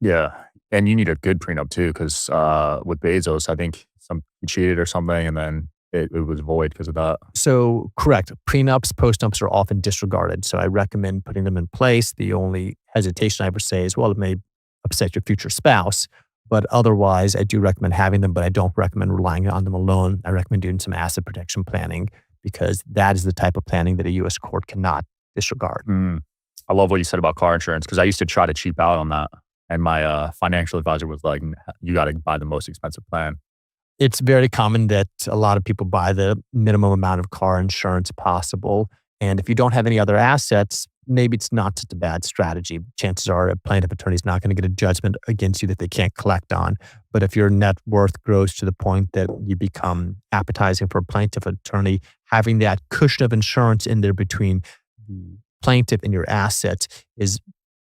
Yeah. And you need a good prenup too, because with Bezos, I think he cheated or something, and then it was void because of that. So, correct. Prenups, postnups are often disregarded. So, I recommend putting them in place. The only hesitation I ever say is, well, it may upset your future spouse. But otherwise, I do recommend having them, but I don't recommend relying on them alone. I recommend doing some asset protection planning because that is the type of planning that a US court cannot disregard. Mm. I love what you said about car insurance because I used to try to cheap out on that. And my financial advisor was like, you got to buy the most expensive plan. It's very common that a lot of people buy the minimum amount of car insurance possible. And if you don't have any other assets, maybe it's not such a bad strategy. Chances are a plaintiff attorney is not going to get a judgment against you that they can't collect on. But if your net worth grows to the point that you become appetizing for a plaintiff attorney, having that cushion of insurance in there between the plaintiff and your assets is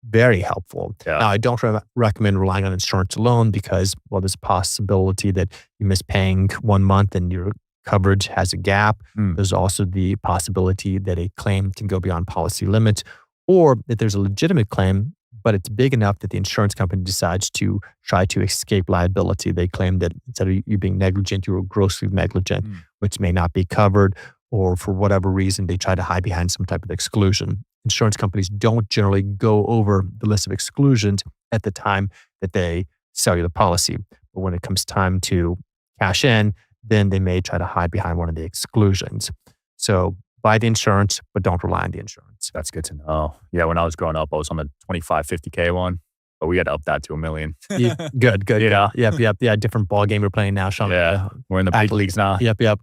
very helpful. Yeah. Now, I don't recommend relying on insurance alone because, well, there's a possibility that you miss paying 1 month and your coverage has a gap. Mm. There's also the possibility that a claim can go beyond policy limits, or that there's a legitimate claim, but it's big enough that the insurance company decides to try to escape liability. They claim that instead of you being negligent, you were grossly negligent, which may not be covered, or for whatever reason, they try to hide behind some type of exclusion. Insurance companies don't generally go over the list of exclusions at the time that they sell you the policy. But when it comes time to cash in, then they may try to hide behind one of the exclusions. So buy the insurance, but don't rely on the insurance. That's good to know. Yeah, when I was growing up, I was on the 25, 50K one, but we had to up that to $1 million. Good. Yeah. Yep. Yeah, different ball game we're playing now, Sean. Yeah, we're in the big leagues now. Yep.